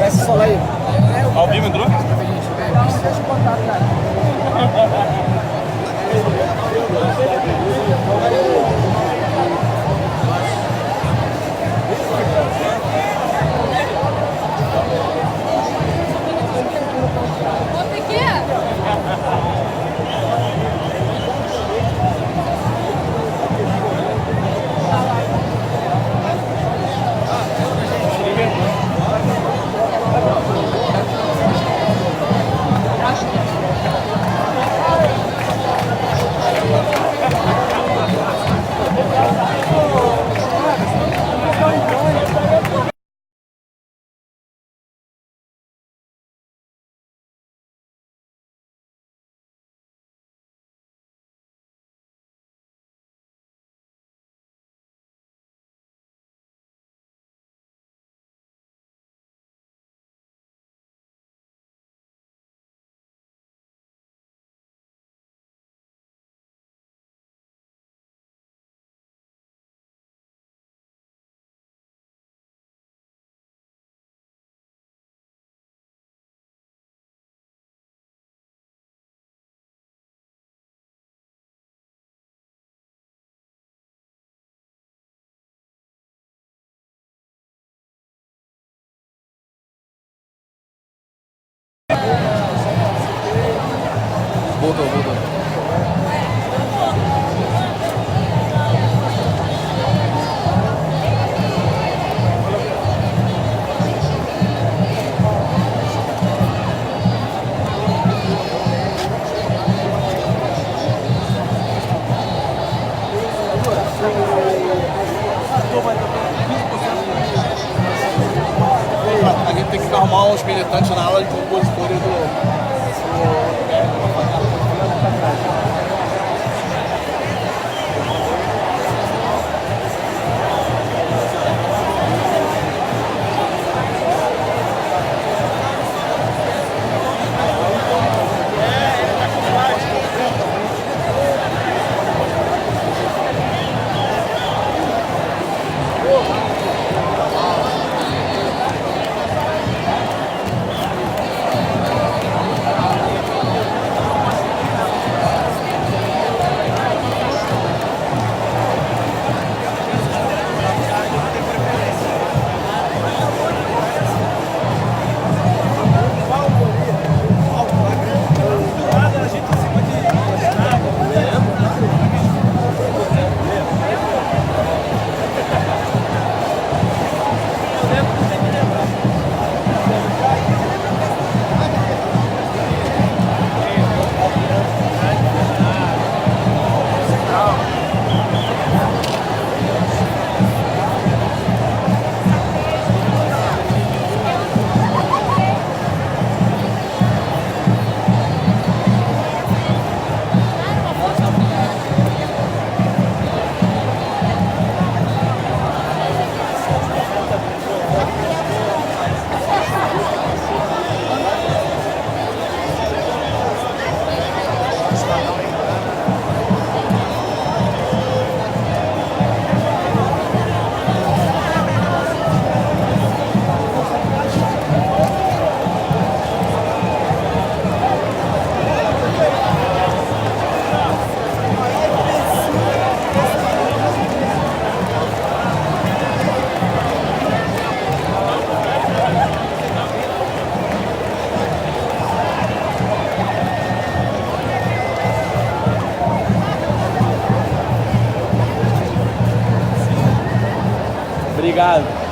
esse solo aí. Ao vivo entrou? Deixa eu botar, cara. Voltou. A gente tem que arrumar uns militantes na aula de compositores do... Obrigado.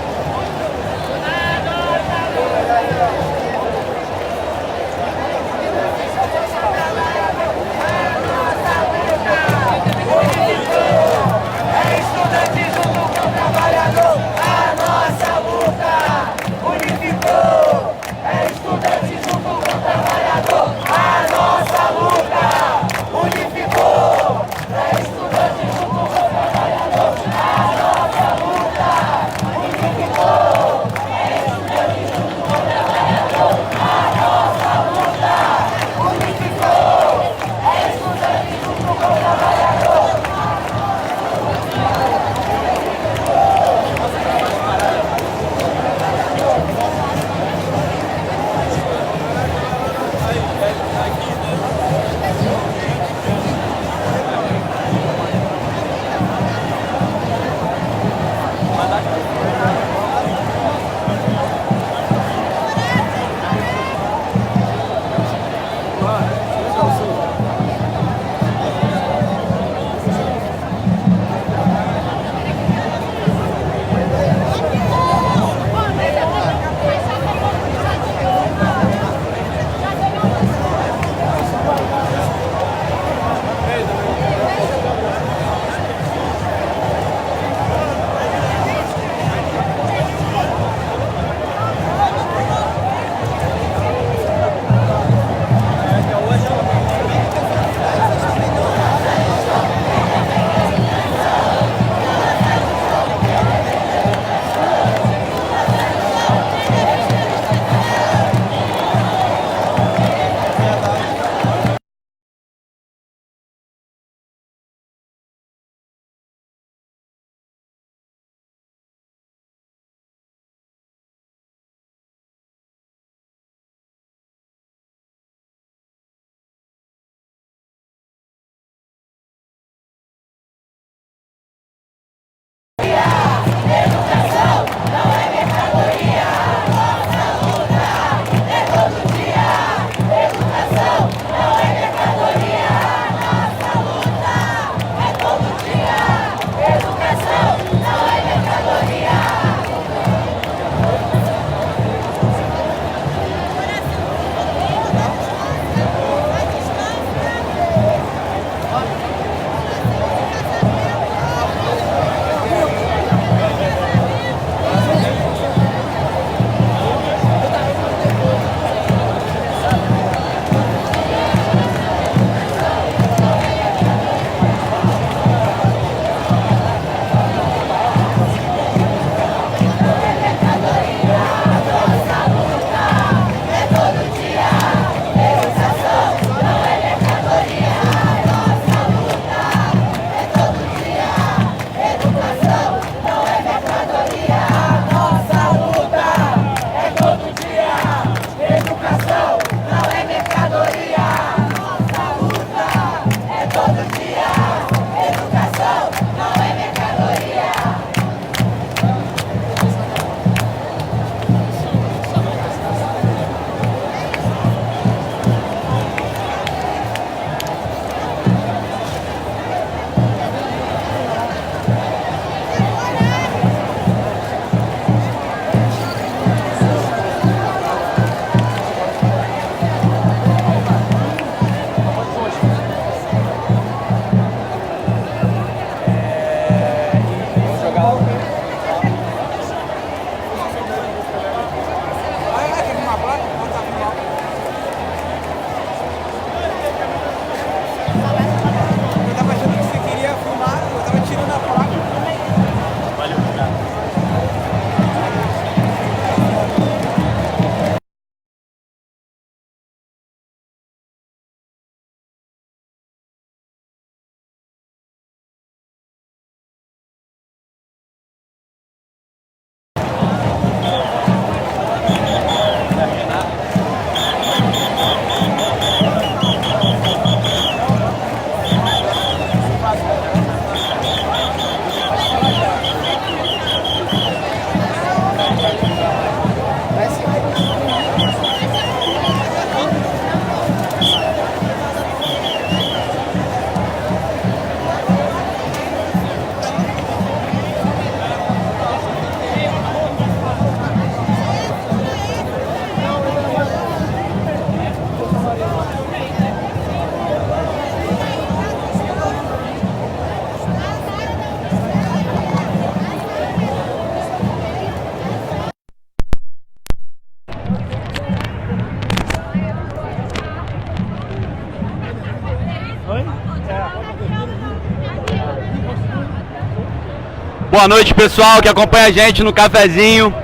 Boa noite, pessoal que acompanha a gente no cafezinho.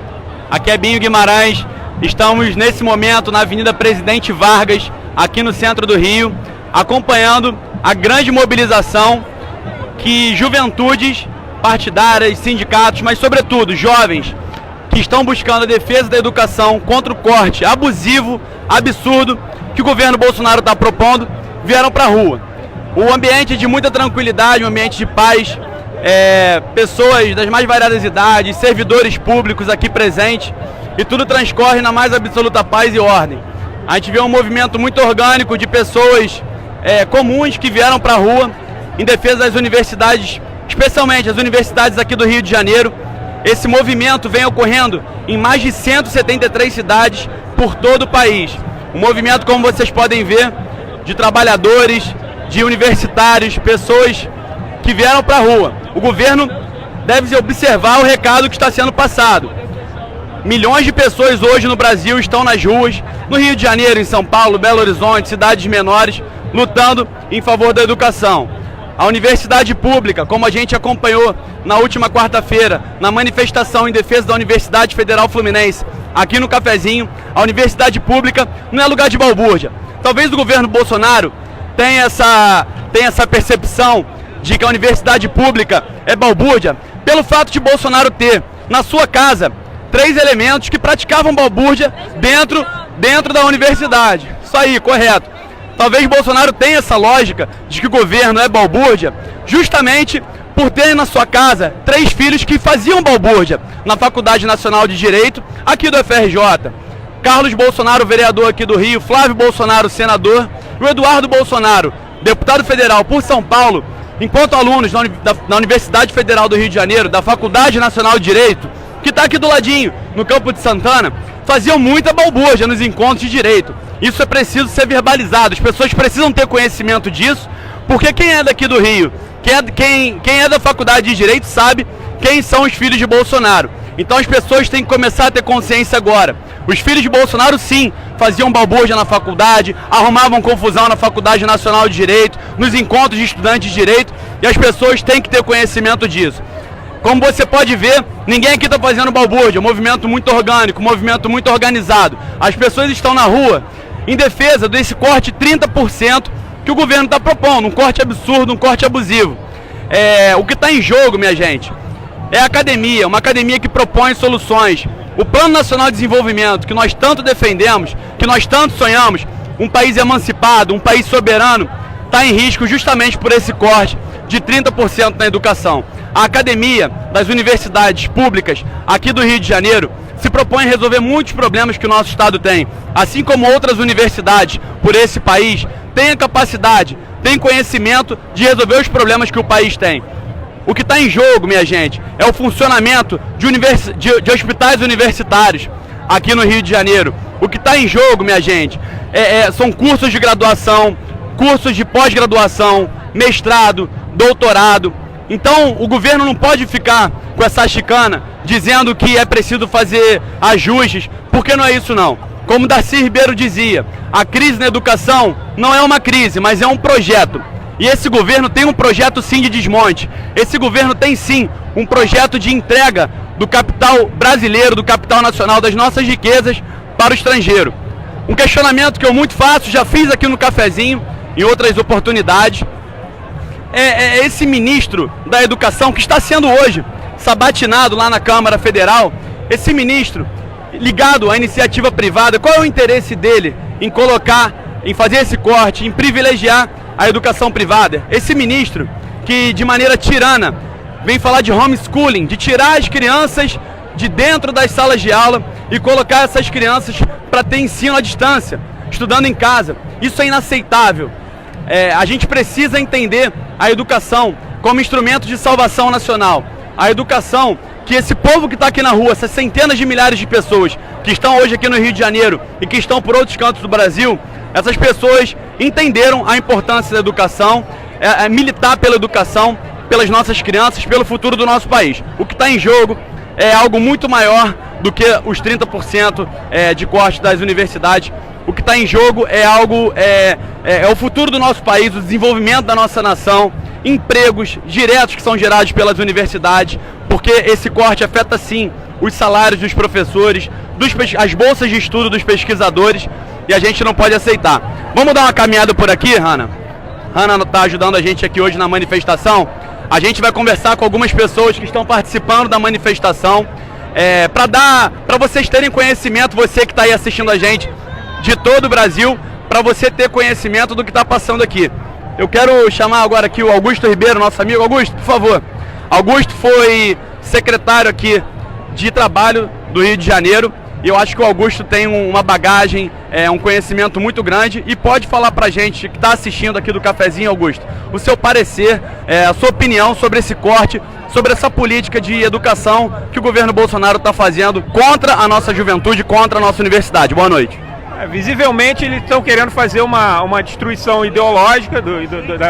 Aqui é Binho Guimarães. Estamos nesse momento na Avenida Presidente Vargas, aqui no centro do Rio, acompanhando a grande mobilização que juventudes partidárias, sindicatos, mas sobretudo jovens que estão buscando a defesa da educação contra o corte abusivo, absurdo que o governo Bolsonaro está propondo, vieram para a rua. O ambiente é de muita tranquilidade, um ambiente de paz, pessoas das mais variadas idades, servidores públicos aqui presentes, e tudo transcorre na mais absoluta paz e ordem. A gente vê um movimento muito orgânico de pessoas comuns que vieram para a rua em defesa das universidades, especialmente as universidades aqui do Rio de Janeiro. Esse movimento vem ocorrendo em mais de 173 cidades por todo o país. Um movimento, como vocês podem ver, de trabalhadores, de universitários, pessoas que vieram para a rua. O governo deve observar o recado que está sendo passado. Milhões de pessoas hoje no Brasil estão nas ruas, no Rio de Janeiro, em São Paulo, Belo Horizonte, cidades menores, lutando em favor da educação. A universidade pública, como a gente acompanhou na última quarta-feira, na manifestação em defesa da Universidade Federal Fluminense, aqui no cafezinho, a universidade pública não é lugar de balbúrdia. Talvez o governo Bolsonaro tenha essa percepção de que a universidade pública é balbúrdia, pelo fato de Bolsonaro ter, na sua casa, 3 elementos que praticavam balbúrdia dentro da universidade. Isso aí, correto. Talvez Bolsonaro tenha essa lógica de que o governo é balbúrdia, justamente por ter na sua casa 3 filhos que faziam balbúrdia na Faculdade Nacional de Direito, aqui do FRJ. Carlos Bolsonaro, vereador aqui do Rio, Flávio Bolsonaro, senador, e o Eduardo Bolsonaro, deputado federal por São Paulo, enquanto alunos da Universidade Federal do Rio de Janeiro, da Faculdade Nacional de Direito, que está aqui do ladinho, no Campo de Santana, faziam muita balbúrdia nos encontros de direito. Isso é preciso ser verbalizado, as pessoas precisam ter conhecimento disso, porque quem é daqui do Rio, quem é da Faculdade de Direito sabe quem são os filhos de Bolsonaro. Então as pessoas têm que começar a ter consciência agora. Os filhos de Bolsonaro, sim, faziam balbúrdia na faculdade, arrumavam confusão na Faculdade Nacional de Direito, nos encontros de estudantes de direito, e as pessoas têm que ter conhecimento disso. Como você pode ver, ninguém aqui está fazendo balbúrdia, um movimento muito orgânico, um movimento muito organizado. As pessoas estão na rua em defesa desse corte 30% que o governo está propondo, um corte absurdo, um corte abusivo. O que está em jogo, minha gente, é a academia, uma academia que propõe soluções. O Plano Nacional de Desenvolvimento, que nós tanto defendemos, que nós tanto sonhamos, um país emancipado, um país soberano, está em risco justamente por esse corte de 30% na educação. A academia das universidades públicas aqui do Rio de Janeiro se propõe a resolver muitos problemas que o nosso estado tem, assim como outras universidades por esse país têm a capacidade, têm conhecimento de resolver os problemas que o país tem. O que está em jogo, minha gente, é o funcionamento de hospitais universitários aqui no Rio de Janeiro. O que está em jogo, minha gente, são cursos de graduação, cursos de pós-graduação, mestrado, doutorado. Então o governo não pode ficar com essa chicana dizendo que é preciso fazer ajustes, porque não é isso não. Como Darcy Ribeiro dizia, a crise na educação não é uma crise, mas é um projeto. E esse governo tem um projeto sim de desmonte. Esse governo tem sim um projeto de entrega do capital brasileiro, do capital nacional, das nossas riquezas para o estrangeiro. Um questionamento que eu muito faço, já fiz aqui no cafezinho, em outras oportunidades, é esse ministro da Educação que está sendo hoje sabatinado lá na Câmara Federal, esse ministro ligado à iniciativa privada. Qual é o interesse dele em fazer esse corte, em privilegiar a educação privada? Esse ministro que de maneira tirana vem falar de homeschooling, de tirar as crianças de dentro das salas de aula e colocar essas crianças para ter ensino à distância, estudando em casa. Isso é inaceitável. A gente precisa entender a educação como instrumento de salvação nacional. A educação que esse povo que está aqui na rua, essas centenas de milhares de pessoas que estão hoje aqui no Rio de Janeiro e que estão por outros cantos do Brasil, essas pessoas entenderam a importância da educação, militar pela educação, pelas nossas crianças, pelo futuro do nosso país. O que está em jogo é algo muito maior do que os 30% de corte das universidades. O que está em jogo é o futuro do nosso país, o desenvolvimento da nossa nação, empregos diretos que são gerados pelas universidades, porque esse corte afeta sim os salários dos professores, as bolsas de estudo dos pesquisadores, e a gente não pode aceitar. Vamos dar uma caminhada por aqui, Hanna? Hanna está ajudando a gente aqui hoje na manifestação. A gente vai conversar com algumas pessoas que estão participando da manifestação, para vocês terem conhecimento, você que está aí assistindo a gente de todo o Brasil, para você ter conhecimento do que está passando aqui. Eu quero chamar agora aqui o Augusto Ribeiro, nosso amigo. Augusto, por favor. Augusto foi secretário aqui de trabalho do Rio de Janeiro, e eu acho que o Augusto tem uma bagagem, um conhecimento muito grande, e pode falar pra gente que está assistindo aqui do Cafezinho, Augusto, o seu parecer, a sua opinião sobre esse corte, sobre essa política de educação que o governo Bolsonaro está fazendo contra a nossa juventude, contra a nossa universidade. Boa noite. Visivelmente eles estão querendo fazer uma destruição ideológica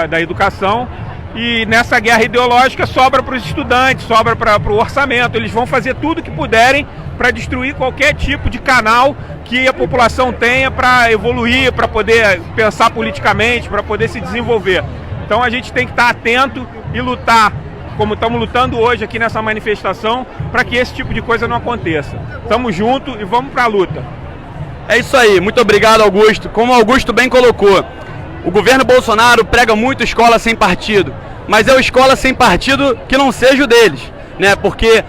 da educação, e nessa guerra ideológica sobra para os estudantes, sobra para o orçamento. Eles vão fazer tudo que puderem para destruir qualquer tipo de canal que a população tenha para evoluir, para poder pensar politicamente, para poder se desenvolver. Então a gente tem que estar atento e lutar, como estamos lutando hoje aqui nessa manifestação, para que esse tipo de coisa não aconteça. Estamos juntos e vamos para a luta. É isso aí, muito obrigado, Augusto. Como o Augusto bem colocou, o governo Bolsonaro prega muito escola sem partido, mas é uma escola sem partido que não seja o deles, né? Porque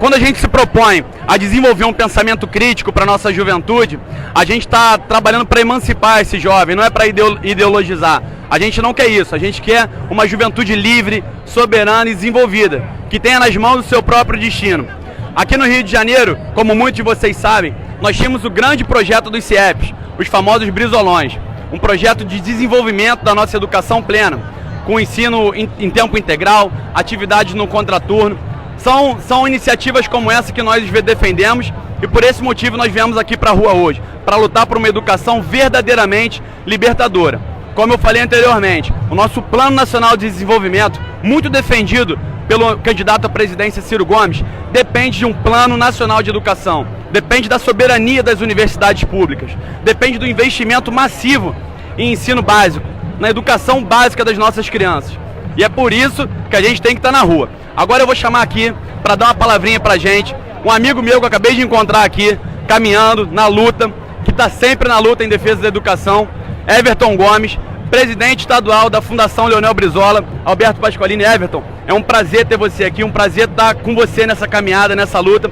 quando a gente se propõe a desenvolver um pensamento crítico para a nossa juventude, a gente está trabalhando para emancipar esse jovem, não é para ideologizar. A gente não quer isso, a gente quer uma juventude livre, soberana e desenvolvida, que tenha nas mãos o seu próprio destino. Aqui no Rio de Janeiro, como muitos de vocês sabem, nós tínhamos o grande projeto dos CIEPs, os famosos Brizolões, um projeto de desenvolvimento da nossa educação plena, com ensino em tempo integral, atividades no contraturno. São iniciativas como essa que nós defendemos, e por esse motivo nós viemos aqui para a rua hoje, para lutar por uma educação verdadeiramente libertadora. Como eu falei anteriormente, o nosso Plano Nacional de Desenvolvimento, muito defendido pelo candidato à presidência Ciro Gomes, depende de um Plano Nacional de Educação, depende da soberania das universidades públicas, depende do investimento massivo em ensino básico, na educação básica das nossas crianças. E é por isso que a gente tem que estar na rua. Agora eu vou chamar aqui, para dar uma palavrinha pra gente, um amigo meu que eu acabei de encontrar aqui, caminhando na luta, que está sempre na luta em defesa da educação, Everton Gomes, presidente estadual da Fundação Leonel Brizola. Alberto Pasqualini. Everton, é um prazer ter você aqui, um prazer estar com você nessa caminhada, nessa luta.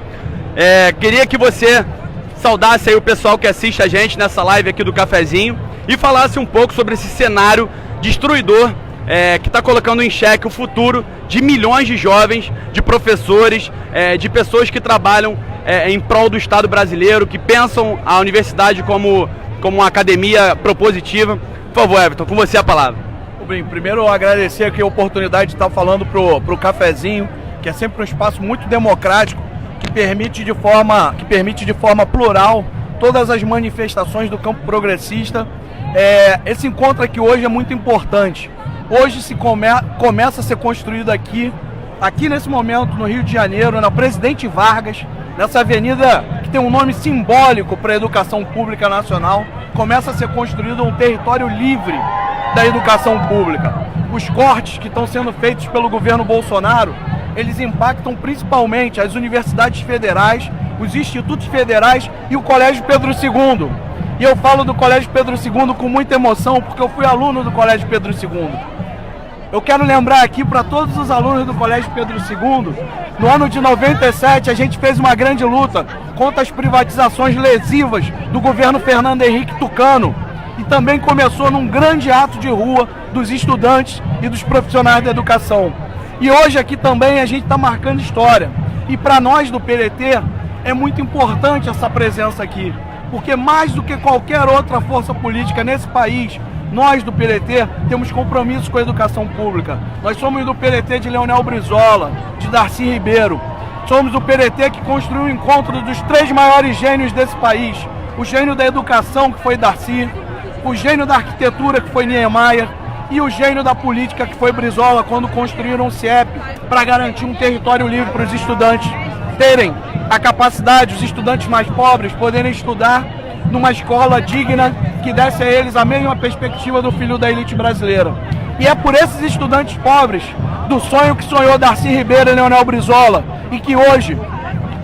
Queria que você saudasse aí o pessoal que assiste a gente nessa live aqui do Cafezinho e falasse um pouco sobre esse cenário destruidor que está colocando em xeque o futuro de milhões de jovens, de professores, de pessoas que trabalham em prol do Estado brasileiro, que pensam a universidade como uma academia propositiva. Por favor, Everton, com você a palavra. Bem, primeiro agradecer aqui a oportunidade de estar falando pro Cafezinho, que é sempre um espaço muito democrático, que permite de forma plural todas as manifestações do campo progressista. Esse encontro aqui hoje é muito importante. Hoje começa a ser construído aqui nesse momento no Rio de Janeiro, na Presidente Vargas, nessa avenida que tem um nome simbólico para a educação pública nacional, começa a ser construído um território livre da educação pública. Os cortes que estão sendo feitos pelo governo Bolsonaro, eles impactam principalmente as universidades federais, os institutos federais e o Colégio Pedro II. E eu falo do Colégio Pedro II com muita emoção, porque eu fui aluno do Colégio Pedro II. Eu quero lembrar aqui para todos os alunos do Colégio Pedro II, no ano de 97 a gente fez uma grande luta contra as privatizações lesivas do governo Fernando Henrique Tucano, e também começou num grande ato de rua dos estudantes e dos profissionais da educação. E hoje aqui também a gente está marcando história. E para nós do PLT é muito importante essa presença aqui, porque mais do que qualquer outra força política nesse país, nós do PLT temos compromissos com a educação pública. Nós somos do PLT de Leonel Brizola, de Darcy Ribeiro. Somos do PLT que construiu o encontro dos 3 maiores gênios desse país. O gênio da educação, que foi Darcy, o gênio da arquitetura, que foi Niemeyer, e o gênio da política, que foi Brizola, quando construíram o CIEP para garantir um território livre para os estudantes terem a capacidade, os estudantes mais pobres, poderem estudar numa escola digna que desse a eles a mesma perspectiva do filho da elite brasileira. E é por esses estudantes pobres, do sonho que sonhou Darcy Ribeiro e Leonel Brizola, e que hoje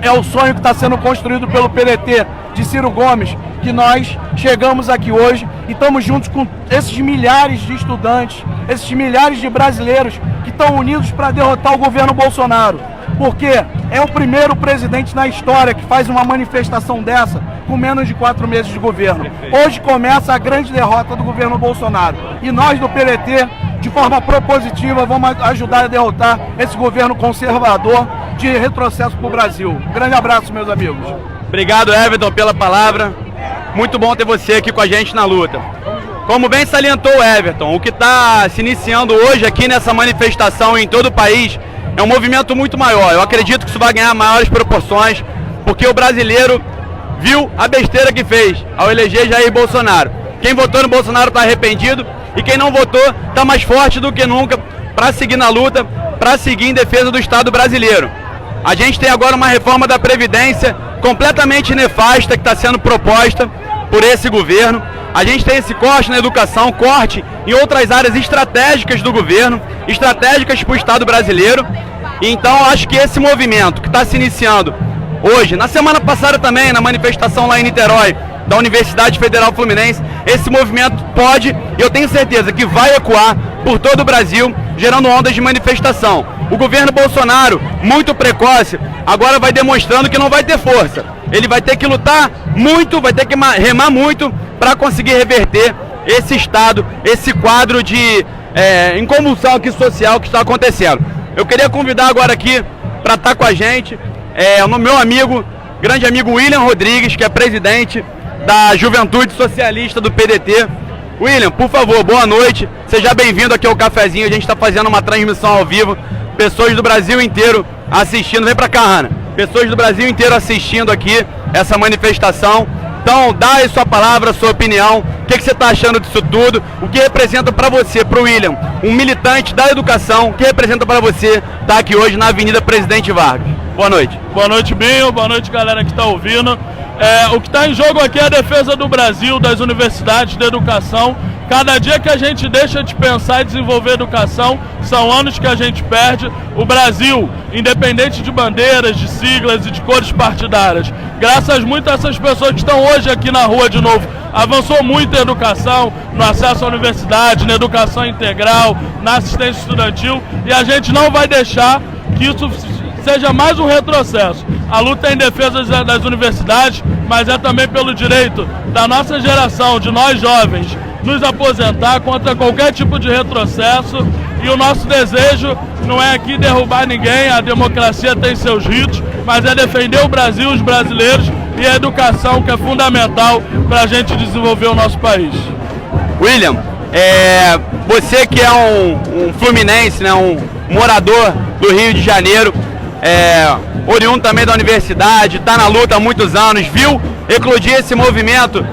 é o sonho que está sendo construído pelo PDT de Ciro Gomes, que nós chegamos aqui hoje e estamos juntos com esses milhares de estudantes, esses milhares de brasileiros que estão unidos para derrotar o governo Bolsonaro. Porque é o primeiro presidente na história que faz uma manifestação dessa com menos de 4 meses de governo. Hoje começa a grande derrota do governo Bolsonaro. E nós do PDT, de forma propositiva, vamos ajudar a derrotar esse governo conservador de retrocesso para o Brasil. Grande abraço, meus amigos. Obrigado, Everton, pela palavra. Muito bom ter você aqui com a gente na luta. Como bem salientou o Everton, o que está se iniciando hoje aqui nessa manifestação em todo o país é um movimento muito maior. Eu acredito que isso vai ganhar maiores proporções, porque o brasileiro viu a besteira que fez ao eleger Jair Bolsonaro. Quem votou no Bolsonaro está arrependido e quem não votou está mais forte do que nunca para seguir na luta, para seguir em defesa do Estado brasileiro. A gente tem agora uma reforma da Previdência completamente nefasta que está sendo proposta por esse governo. A gente tem esse corte na educação, corte em outras áreas estratégicas do governo, estratégicas para o Estado brasileiro. E então acho que esse movimento que está se iniciando hoje, na semana passada também, na manifestação lá em Niterói, da Universidade Federal Fluminense, esse movimento pode, e eu tenho certeza que vai ecoar por todo o Brasil, gerando ondas de manifestação. O governo Bolsonaro, muito precoce, agora vai demonstrando que não vai ter força. Ele vai ter que lutar muito, vai ter que remar muito para conseguir reverter esse estado, esse quadro de inconvulsão aqui social que está acontecendo. Eu queria convidar agora aqui para estar com a gente o meu amigo, grande amigo William Rodrigues, que é presidente da Juventude Socialista do PDT. William, por favor, boa noite, seja bem-vindo aqui ao Cafezinho. A gente está fazendo uma transmissão ao vivo, pessoas do Brasil inteiro assistindo. Vem para cá, Ana. Pessoas do Brasil inteiro assistindo aqui essa manifestação. Então, dá aí sua palavra, sua opinião. O que você está achando disso tudo? O que representa para você, para o William, um militante da educação, o que representa para você estar aqui hoje na Avenida Presidente Vargas? Boa noite. Boa noite, Binho. Boa noite, galera que está ouvindo. O que está em jogo aqui é a defesa do Brasil, das universidades, da educação. Cada dia que a gente deixa de pensar e desenvolver educação, são anos que a gente perde. O Brasil, independente de bandeiras, de siglas e de cores partidárias, graças muito a essas pessoas que estão hoje aqui na rua de novo, avançou muito em educação, no acesso à universidade, na educação integral, na assistência estudantil, e a gente não vai deixar que isso seja mais um retrocesso. A luta é em defesa das universidades, mas é também pelo direito da nossa geração, de nós jovens, nos aposentar contra qualquer tipo de retrocesso. E o nosso desejo não é aqui derrubar ninguém, a democracia tem seus ritos, mas é defender o Brasil, os brasileiros e a educação, que é fundamental para a gente desenvolver o nosso país. William, você que é um fluminense, né, um morador do Rio de Janeiro, oriundo também da universidade, está na luta há muitos anos, viu eclodir esse movimento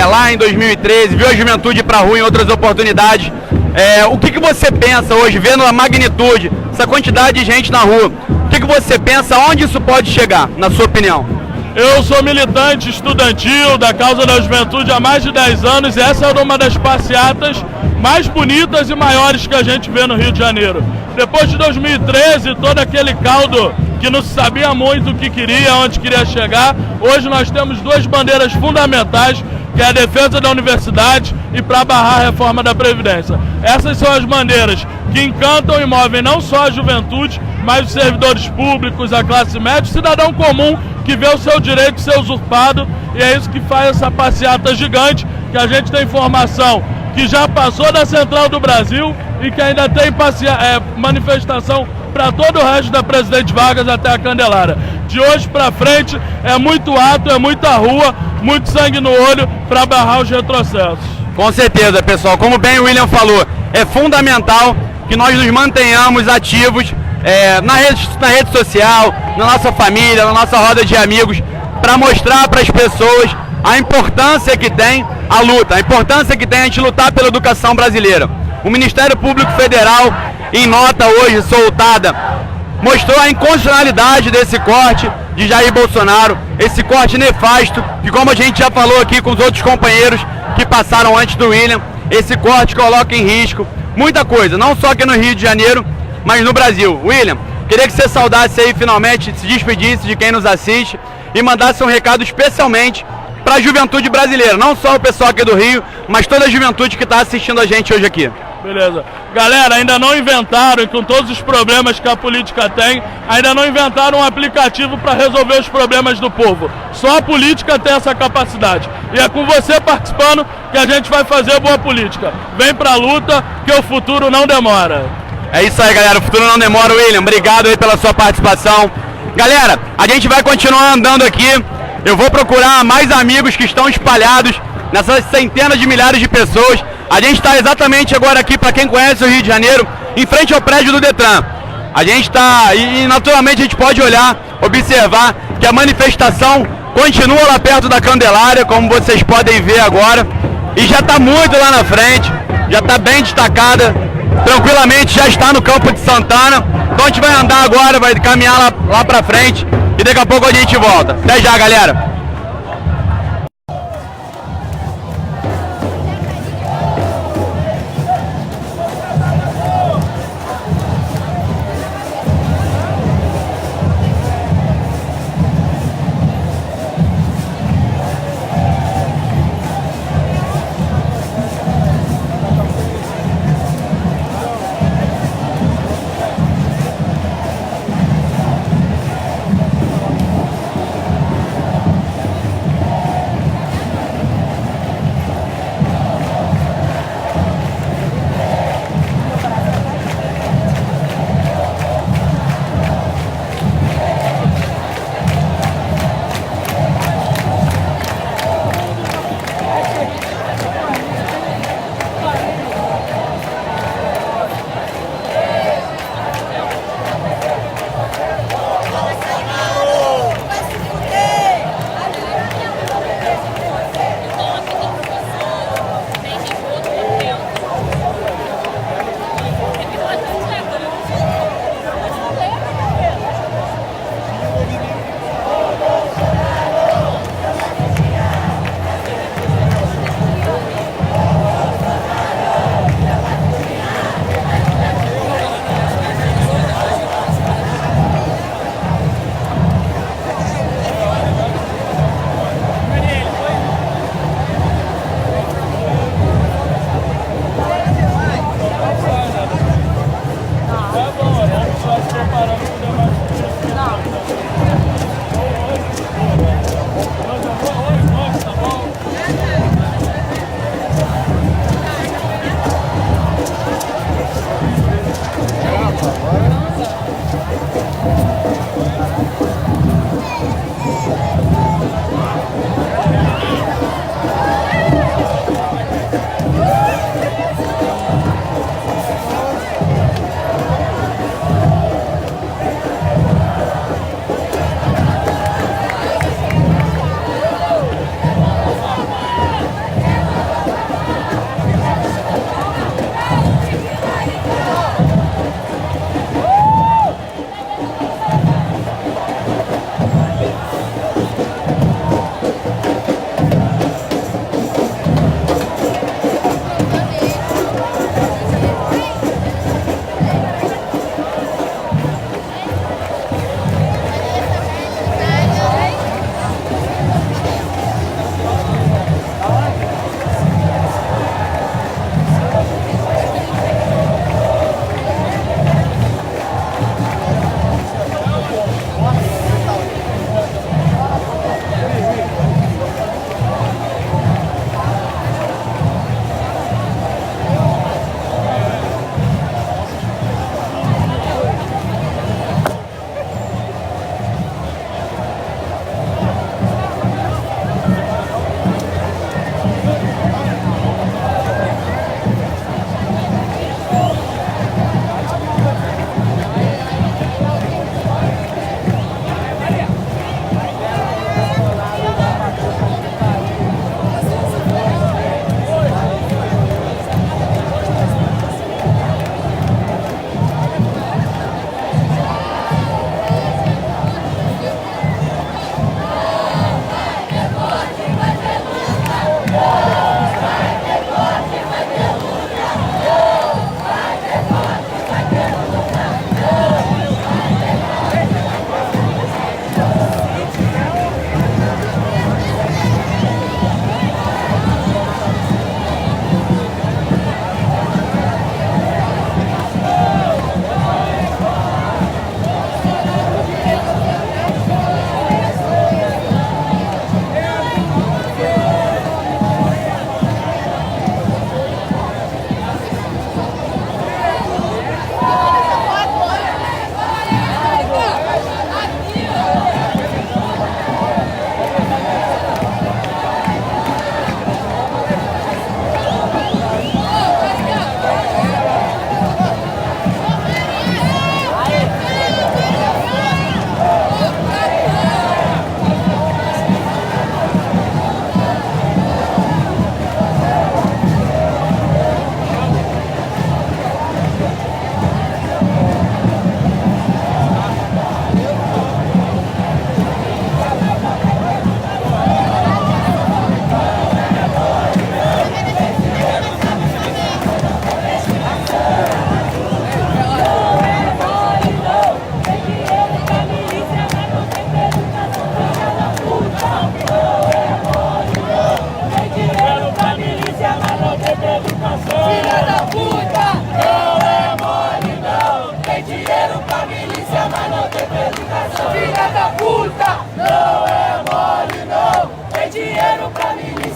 lá em 2013, viu a juventude ir para a rua em outras oportunidades. O que você pensa hoje, vendo a magnitude, essa quantidade de gente na rua, o que você pensa, onde isso pode chegar, na sua opinião? Eu sou militante estudantil da causa da juventude há mais de 10 anos e essa é uma das passeatas mais bonitas e maiores que a gente vê no Rio de Janeiro. Depois de 2013, todo aquele caldo que não se sabia muito o que queria, onde queria chegar, hoje nós temos duas bandeiras fundamentais, que é a defesa da universidade e para barrar a reforma da Previdência. Essas são as bandeiras que encantam e movem não só a juventude, mas os servidores públicos, a classe média, o cidadão comum que vê o seu direito ser usurpado, e é isso que faz essa passeata gigante, que a gente tem informação que já passou da Central do Brasil e que ainda tem manifestação para todo o resto da Presidente Vargas até a Candelária. De hoje para frente é muito ato, é muita rua, muito sangue no olho para barrar os retrocessos. Com certeza, pessoal. Como bem o William falou, é fundamental que nós nos mantenhamos ativos na rede social, na nossa família, na nossa roda de amigos, para mostrar para as pessoas a importância que tem a luta, a importância que tem a gente lutar pela educação brasileira. O Ministério Público Federal, em nota hoje soltada, mostrou a inconstitucionalidade desse corte de Jair Bolsonaro, esse corte nefasto, que, como a gente já falou aqui com os outros companheiros que passaram antes do William, esse corte coloca em risco muita coisa, não só aqui no Rio de Janeiro, mas no Brasil. William, Queria que você saudasse aí finalmente, se despedisse de quem nos assiste e mandasse um recado especialmente para a juventude brasileira, não só o pessoal aqui do Rio, mas toda a juventude que está assistindo a gente hoje aqui. Beleza. Galera, ainda não inventaram, e com todos os problemas que a política tem, ainda não inventaram um aplicativo para resolver os problemas do povo. Só a política tem essa capacidade. E é com você participando que a gente vai fazer boa política. Vem pra luta, que o futuro não demora. É isso aí, galera. O futuro não demora, William. Obrigado aí pela sua participação. Galera, a gente vai continuar andando aqui. Eu vou procurar mais amigos que estão espalhados nessas centenas de milhares de pessoas. A gente está exatamente agora aqui, para quem conhece o Rio de Janeiro, em frente ao prédio do Detran. A gente está, e naturalmente a gente pode olhar, observar que a manifestação continua lá perto da Candelária, como vocês podem ver agora, e já está muito lá na frente, já está bem destacada, tranquilamente já está no Campo de Santana. Então a gente vai andar agora, vai caminhar lá para frente, e daqui a pouco a gente volta. Até já, galera!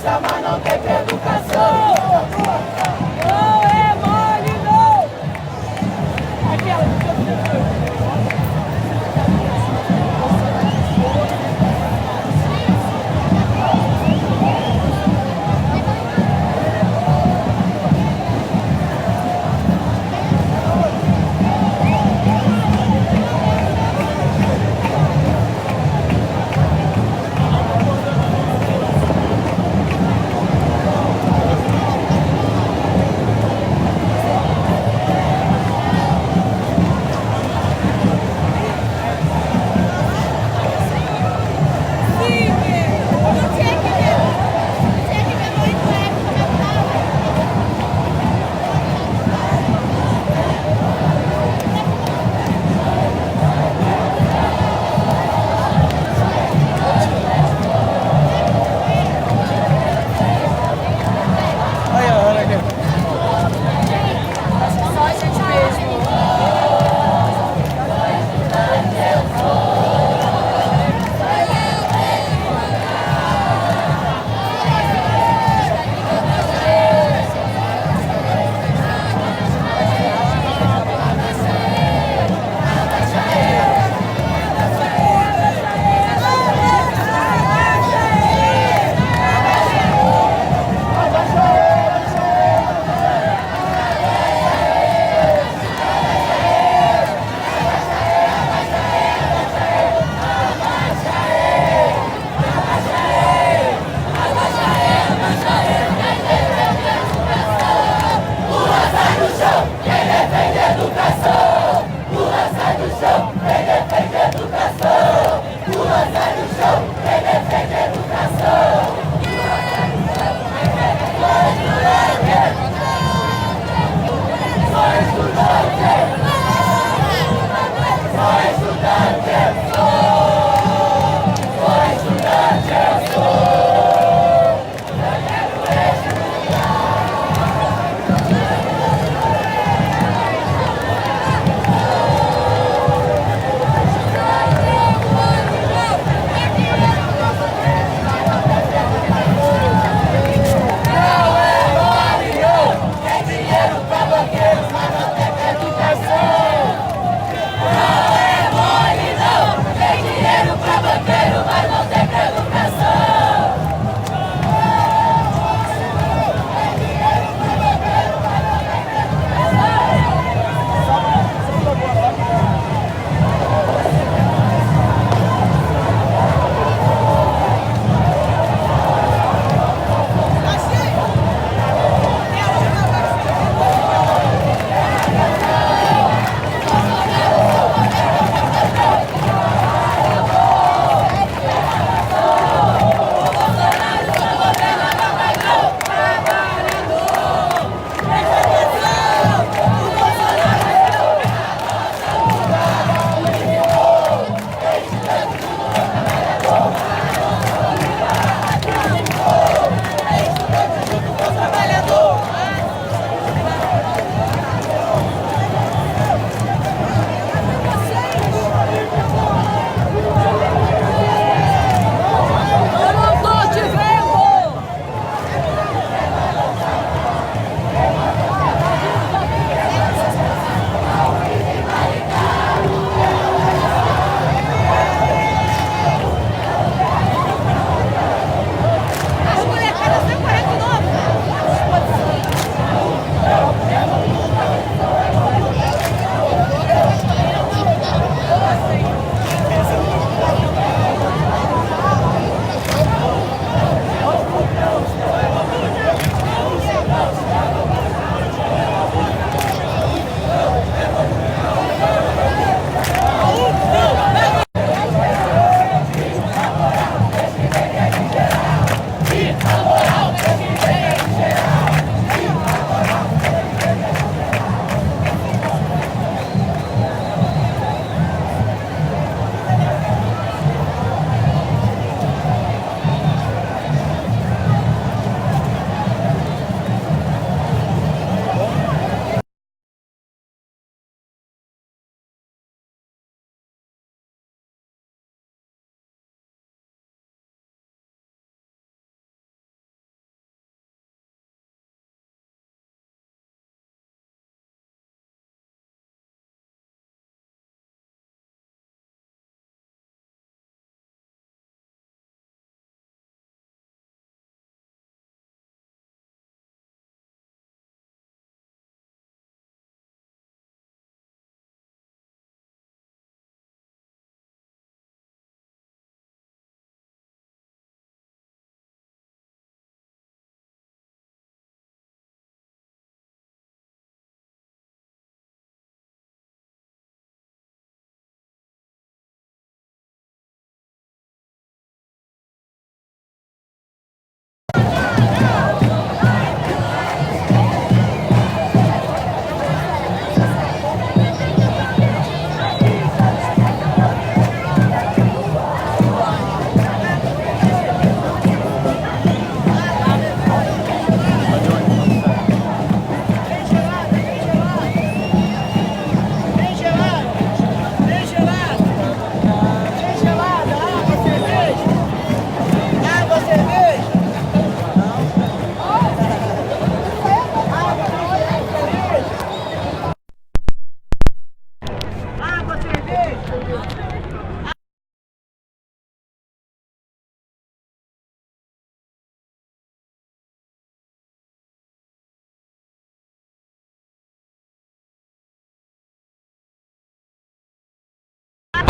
justiça, mas não tem pra educação. Não é mole, não.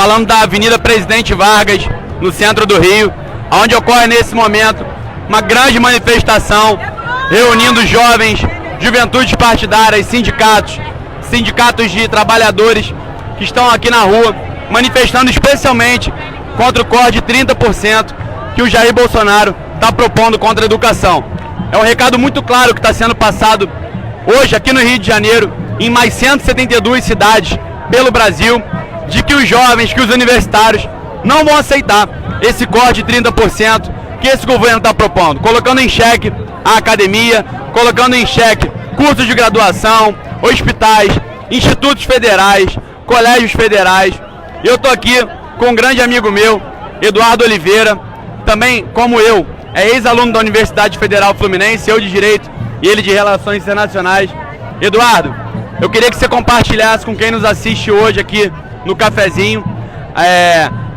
falando da Avenida Presidente Vargas, no centro do Rio, onde ocorre nesse momento uma grande manifestação reunindo jovens, juventudes partidárias, sindicatos de trabalhadores que estão aqui na rua, manifestando especialmente contra o corte de 30% que o Jair Bolsonaro está propondo contra a educação. É um recado muito claro que está sendo passado hoje aqui no Rio de Janeiro, em mais 172 cidades pelo Brasil, de que os jovens, que os universitários não vão aceitar esse corte de 30% que esse governo está propondo, colocando em xeque a academia, colocando em xeque cursos de graduação, hospitais, institutos federais, colégios federais. Eu estou aqui com um grande amigo meu, Eduardo Oliveira, também como eu, é ex-aluno da Universidade Federal Fluminense, eu de Direito e ele de Relações Internacionais. Eduardo, eu queria que você compartilhasse com quem nos assiste hoje aqui no cafezinho,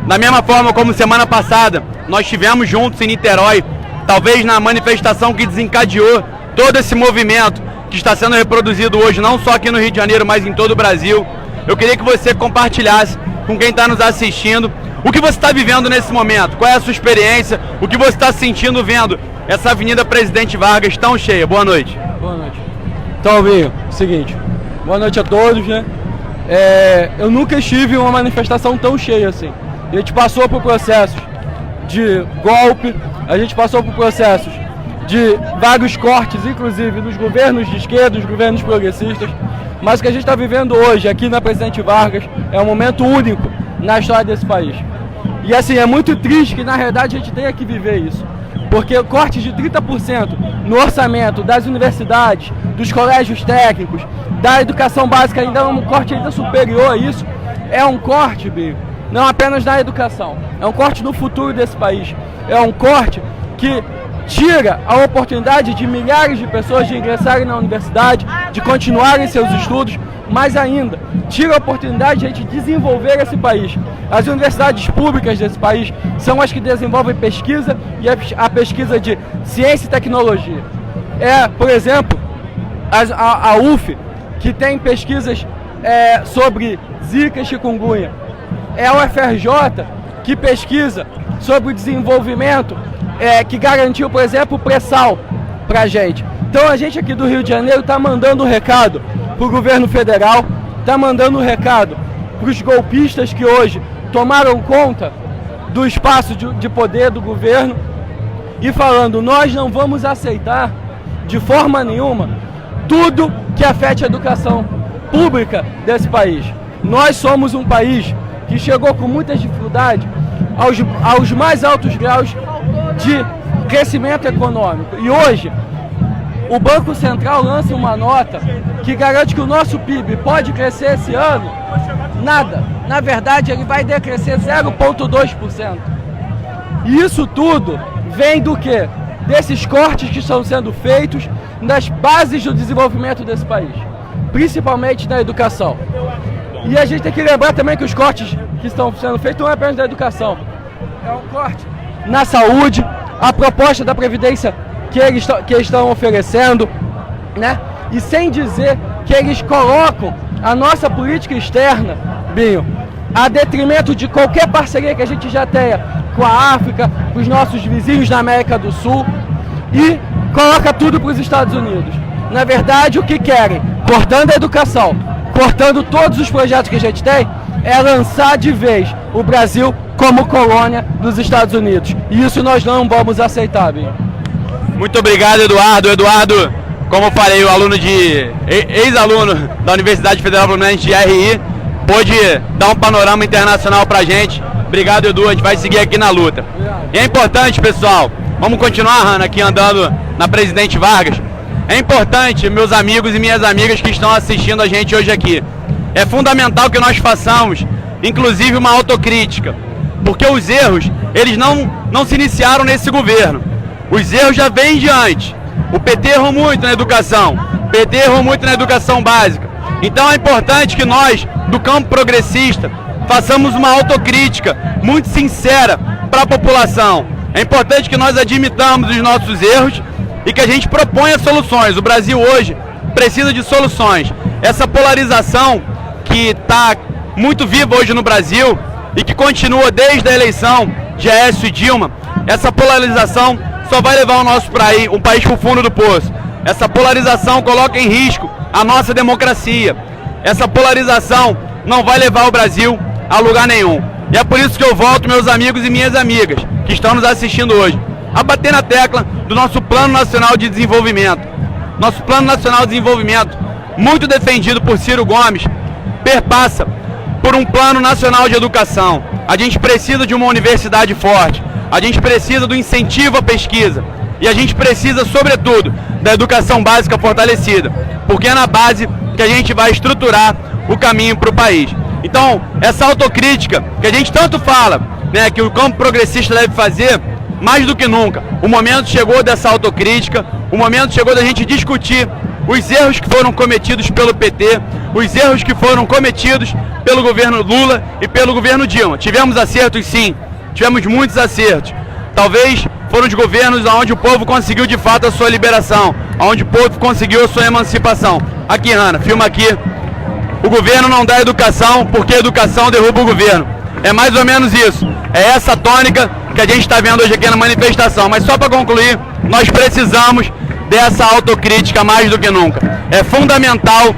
da mesma forma como semana passada nós estivemos juntos em Niterói, talvez na manifestação que desencadeou todo esse movimento que está sendo reproduzido hoje, não só aqui no Rio de Janeiro, mas em todo o Brasil. Eu queria que você compartilhasse com quem está nos assistindo o que você está vivendo nesse momento, qual é a sua experiência, o que você está sentindo vendo essa Avenida Presidente Vargas tão cheia. Boa noite. Boa noite. Então, Binho, seguinte, boa noite a todos, né? Eu nunca estive em uma manifestação tão cheia assim. A gente passou por processos de golpe, a gente passou por processos de vários cortes, inclusive nos governos de esquerda, nos governos progressistas, mas o que a gente está vivendo hoje aqui na Presidente Vargas é um momento único na história desse país. E assim, é muito triste que na realidade a gente tenha que viver isso, porque cortes de 30% no orçamento das universidades, dos colégios técnicos, da educação básica, ainda é um corte ainda superior a isso, é um corte, Binho, não apenas na educação, é um corte no futuro desse país, é um corte que tira a oportunidade de milhares de pessoas de ingressarem na universidade, de continuarem seus estudos, mas ainda tira a oportunidade de a gente desenvolver esse país. As universidades públicas desse país são as que desenvolvem pesquisa e a pesquisa de ciência e tecnologia. Por exemplo, a UF, que tem pesquisas sobre Zika e chikungunya. É a UFRJ, que pesquisa sobre o desenvolvimento que garantiu, por exemplo, o pré-sal para a gente. Então a gente aqui do Rio de Janeiro está mandando um recado para o governo federal, está mandando um recado para os golpistas que hoje tomaram conta do espaço de poder do governo e falando, nós não vamos aceitar de forma nenhuma tudo que afete a educação pública desse país. Nós somos um país que chegou com muita dificuldade aos mais altos graus de crescimento econômico. E hoje, o Banco Central lança uma nota que garante que o nosso PIB pode crescer esse ano. Nada. Na verdade, ele vai decrescer 0,2%. E isso tudo vem do quê? Desses cortes que estão sendo feitos nas bases do desenvolvimento desse país, principalmente na educação. E a gente tem que lembrar também que os cortes que estão sendo feitos não é apenas da educação, é um corte na saúde, a proposta da Previdência que eles estão oferecendo, né? E sem dizer que eles colocam a nossa política externa, Binho, a detrimento de qualquer parceria que a gente já tenha com a África, com os nossos vizinhos na América do Sul, e coloca tudo para os Estados Unidos. Na verdade, o que querem, cortando a educação, cortando todos os projetos que a gente tem, é lançar de vez o Brasil como colônia dos Estados Unidos. E isso nós não vamos aceitar, Binho. Muito obrigado, Eduardo. Eduardo, como eu falei, o aluno ex-aluno da Universidade Federal Fluminense de RI, pôde dar um panorama internacional pra gente. Obrigado, Edu, a gente vai seguir aqui na luta. E é importante, pessoal, vamos continuar, Hanna, aqui andando na Presidente Vargas. É importante, meus amigos e minhas amigas que estão assistindo a gente hoje aqui, é fundamental que nós façamos, inclusive, uma autocrítica, porque os erros, eles não se iniciaram nesse governo. Os erros já vêm de antes. O PT errou muito na educação, o PT errou muito na educação básica. Então é importante que nós, do campo progressista, façamos uma autocrítica muito sincera para a população. É importante que nós admitamos os nossos erros e que a gente proponha soluções. O Brasil hoje precisa de soluções. Essa polarização que está muito viva hoje no Brasil, e que continua desde a eleição de Aécio e Dilma, essa polarização só vai levar o nosso um país para o fundo do poço. Essa polarização coloca em risco a nossa democracia. Essa polarização não vai levar o Brasil a lugar nenhum. E é por isso que eu volto, meus amigos e minhas amigas, que estão nos assistindo hoje, a bater na tecla do nosso Plano Nacional de Desenvolvimento. Nosso Plano Nacional de Desenvolvimento, muito defendido por Ciro Gomes, perpassa por um Plano Nacional de Educação. A gente precisa de uma universidade forte, a gente precisa do incentivo à pesquisa e a gente precisa, sobretudo, da educação básica fortalecida, porque é na base que a gente vai estruturar o caminho para o país. Então, essa autocrítica que a gente tanto fala, né, que o campo progressista deve fazer, mais do que nunca, o momento chegou dessa autocrítica, o momento chegou da gente discutir os erros que foram cometidos pelo PT, os erros que foram cometidos pelo governo Lula e pelo governo Dilma. Tivemos acertos, sim, tivemos muitos acertos. Talvez foram os governos onde o povo conseguiu de fato a sua liberação, onde o povo conseguiu a sua emancipação. Aqui, Hanna, filma aqui. O governo não dá educação porque a educação derruba o governo. É mais ou menos isso. É essa tônica que a gente está vendo hoje aqui na manifestação. Mas só para concluir, nós precisamos dessa autocrítica mais do que nunca. É fundamental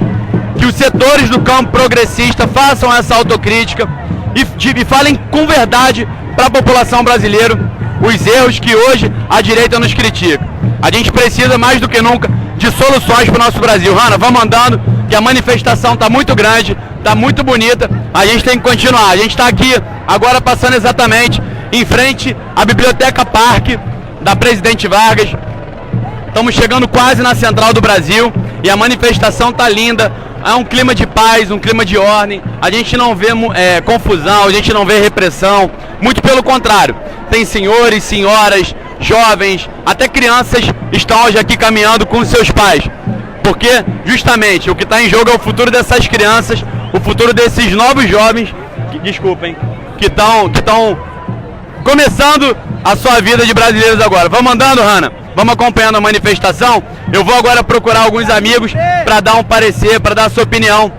que os setores do campo progressista façam essa autocrítica e falem com verdade para a população brasileira os erros que hoje a direita nos critica. A gente precisa mais do que nunca de soluções para o nosso Brasil. Hanna, vamos andando, que a manifestação está muito grande, está muito bonita, a gente tem que continuar. A gente está aqui agora passando exatamente em frente à Biblioteca Parque da Presidente Vargas. Estamos chegando quase na central do Brasil e a manifestação está linda. É um clima de paz, um clima de ordem. A gente não vê confusão, a gente não vê repressão. Muito pelo contrário. Tem senhores, senhoras, jovens, até crianças estão hoje aqui caminhando com seus pais. Porque justamente o que está em jogo é o futuro dessas crianças, o futuro desses novos jovens, que estão começando a sua vida de brasileiros agora. Vamos andando, Hanna? Vamos acompanhando a manifestação. Eu vou agora procurar alguns amigos para dar um parecer, para dar a sua opinião.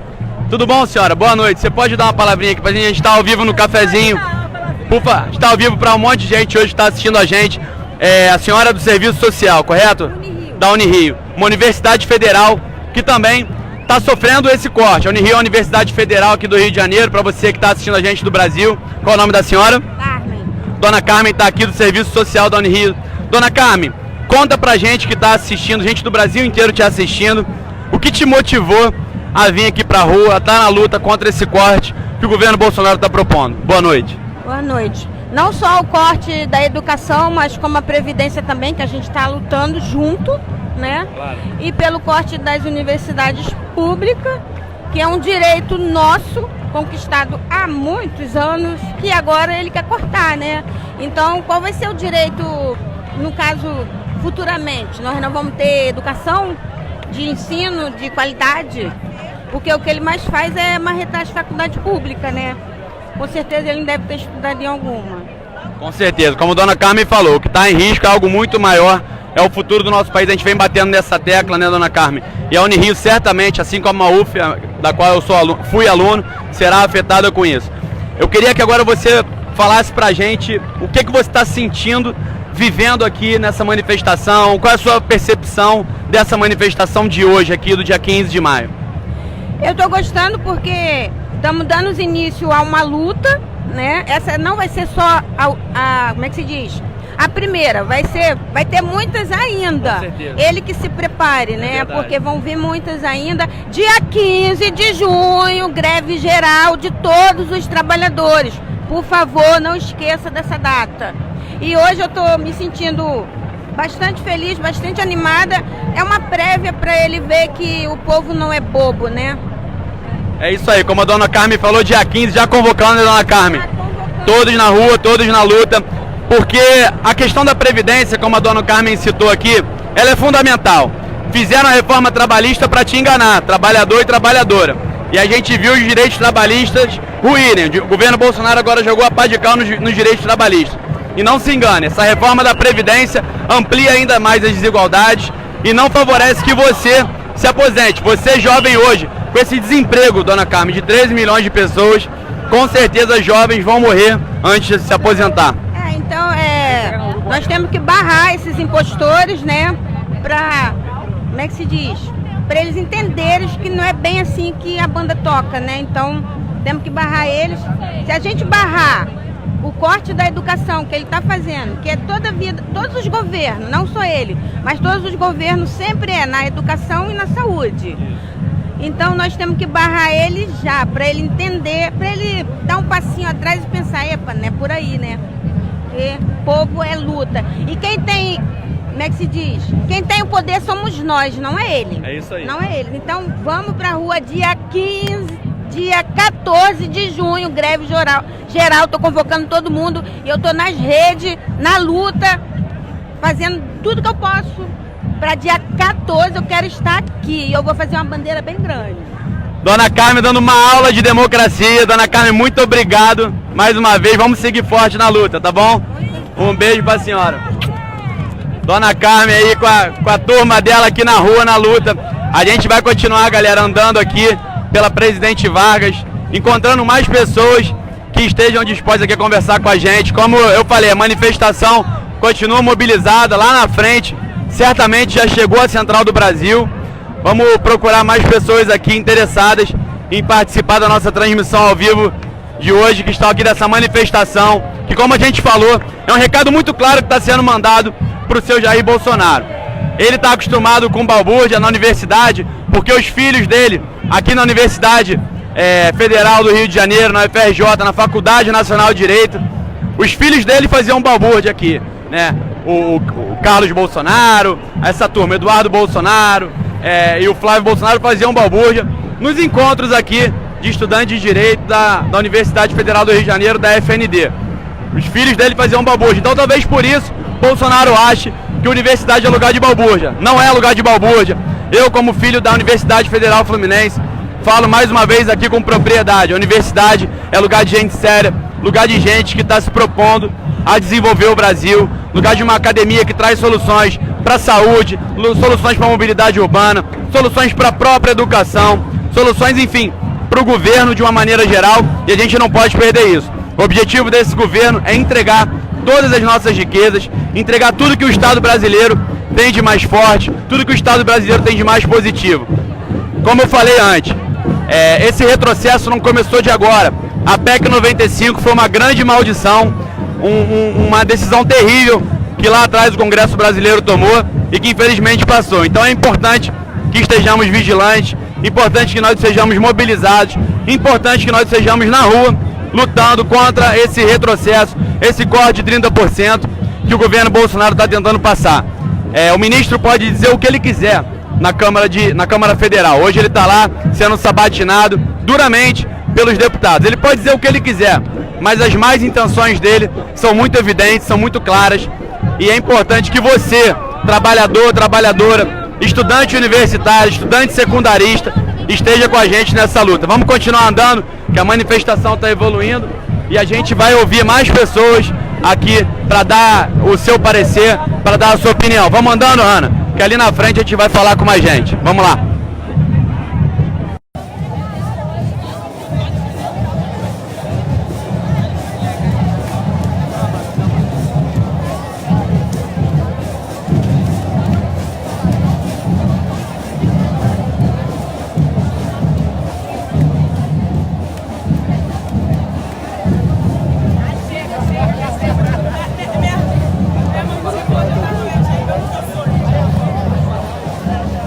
Tudo bom, senhora? Boa noite. Você pode dar uma palavrinha aqui para a gente? A gente está ao vivo no cafezinho. Ufa, está ao vivo para um monte de gente hoje que está assistindo a gente. É a senhora do Serviço Social, correto? Unirio. Da Unirio. Uma universidade federal que também está sofrendo esse corte. A Unirio é a Universidade Federal aqui do Rio de Janeiro, para você que está assistindo a gente do Brasil. Qual é o nome da senhora? Carmen. Dona Carmen está aqui do Serviço Social da Unirio. Dona Carmen, conta pra gente que está assistindo, gente do Brasil inteiro te assistindo, o que te motivou a vir aqui pra rua, a estar na luta contra esse corte que o governo Bolsonaro está propondo. Boa noite. Boa noite. Não só o corte da educação, mas como a Previdência também, que a gente está lutando junto, né? Claro. E pelo corte das universidades públicas, que é um direito nosso, conquistado há muitos anos, que agora ele quer cortar, né? Então, qual vai ser o direito, no caso, futuramente? Nós não vamos ter educação de ensino, de qualidade, porque o que ele mais faz é marretar as faculdades públicas, né? Com certeza ele não deve ter estudado em alguma. Com certeza, como a dona Carmen falou, o que está em risco é algo muito maior, é o futuro do nosso país. A gente vem batendo nessa tecla, né, dona Carmen? E a Unirio certamente, assim como a UF, da qual eu fui aluno, será afetada com isso. Eu queria que agora você falasse pra gente o que você está sentindo, vivendo aqui nessa manifestação, qual é a sua percepção dessa manifestação de hoje aqui, do dia 15 de maio? Eu estou gostando porque estamos dando início a uma luta, né? Essa não vai ser só como é que se diz? A primeira, vai ter muitas ainda. Com certeza. Ele que se prepare, né? verdade. Porque vão vir muitas ainda. Dia 15 de junho, greve geral de todos os trabalhadores. Por favor, não esqueça dessa data. E hoje eu estou me sentindo bastante feliz, bastante animada. É uma prévia para ele ver que o povo não é bobo, né? É isso aí, como a dona Carmen falou, dia 15, já convocando, né, dona Carmen? Todos na rua, todos na luta, porque a questão da Previdência, como a dona Carmen citou aqui, ela é fundamental. Fizeram a reforma trabalhista para te enganar, trabalhador e trabalhadora. E a gente viu os direitos trabalhistas ruírem. O governo Bolsonaro agora jogou a pá de cal nos direitos trabalhistas. E não se engane, essa reforma da Previdência amplia ainda mais as desigualdades e não favorece que você se aposente. Você jovem hoje, com esse desemprego, dona Carmen, de 13 milhões de pessoas, com certeza jovens vão morrer antes de se aposentar. Então, nós temos que barrar esses impostores, né, para, como é que se diz? Para eles entenderem que não é bem assim que a banda toca, né? Então, temos que barrar eles. Se a gente barrar o corte da educação que ele está fazendo, que é toda a vida, todos os governos, não só ele, mas todos os governos sempre na educação e na saúde. Então nós temos que barrar ele já, para ele entender, para ele dar um passinho atrás e pensar, epa, não é por aí, né? Porque povo é luta. E quem tem, como é que se diz? Quem tem o poder somos nós, não é ele. É isso aí. Não é ele. Então vamos pra rua dia 15, dia 14 de junho, greve geral, tô convocando todo mundo e eu tô nas redes, na luta, fazendo tudo que eu posso. Para dia 14 eu quero estar aqui e eu vou fazer uma bandeira bem grande. Dona Carmen dando uma aula de democracia. Dona Carmen, muito obrigado mais uma vez. Vamos seguir forte na luta, tá bom? Um beijo pra senhora. Dona Carmen aí com a turma dela aqui na rua, na luta. A gente vai continuar, galera, andando aqui pela Presidente Vargas, encontrando mais pessoas que estejam dispostas aqui a conversar com a gente. Como eu falei, a manifestação continua mobilizada lá na frente. Certamente já chegou a Central do Brasil. Vamos procurar mais pessoas aqui interessadas em participar da nossa transmissão ao vivo de hoje, que estão aqui dessa manifestação, que, como a gente falou, é um recado muito claro que está sendo mandado para o seu Jair Bolsonaro. Ele está acostumado com balbúrdia na universidade, porque os filhos dele, aqui na Universidade Federal do Rio de Janeiro, na UFRJ, na Faculdade Nacional de Direito, os filhos dele faziam balbúrdia aqui, né? O Carlos Bolsonaro, essa turma, Eduardo Bolsonaro e o Flávio Bolsonaro faziam balbúrdia nos encontros aqui de estudantes de Direito da Universidade Federal do Rio de Janeiro, da FND. Os filhos dele faziam balbúrdia, então talvez por isso Bolsonaro ache que a universidade é lugar de balbúrdia. Não é lugar de balbúrdia. Eu, como filho da Universidade Federal Fluminense, falo mais uma vez aqui com propriedade. A universidade é lugar de gente séria, lugar de gente que está se propondo a desenvolver o Brasil, lugar de uma academia que traz soluções para a saúde, soluções para a mobilidade urbana, soluções para a própria educação, soluções, enfim, para o governo de uma maneira geral, e a gente não pode perder isso. O objetivo desse governo é entregar todas as nossas riquezas, entregar tudo que o Estado brasileiro tem de mais forte, tudo que o Estado brasileiro tem de mais positivo. Como eu falei antes, esse retrocesso não começou de agora. A PEC 95 foi uma grande maldição, uma decisão terrível que lá atrás o Congresso brasileiro tomou e que infelizmente passou. Então é importante que estejamos vigilantes, importante que nós sejamos mobilizados, importante que nós sejamos na rua lutando contra esse retrocesso, esse corte de 30% que o governo Bolsonaro está tentando passar. O ministro pode dizer o que ele quiser na Câmara Federal. Hoje ele está lá sendo sabatinado duramente pelos deputados. Ele pode dizer o que ele quiser, mas as más intenções dele são muito evidentes, são muito claras, e é importante que você, trabalhador, trabalhadora, estudante universitário, estudante secundarista, esteja com a gente nessa luta. Vamos continuar andando, que a manifestação está evoluindo e a gente vai ouvir mais pessoas aqui para dar o seu parecer, para dar a sua opinião. Vamos andando, Ana, que ali na frente a gente vai falar com mais gente. Vamos lá.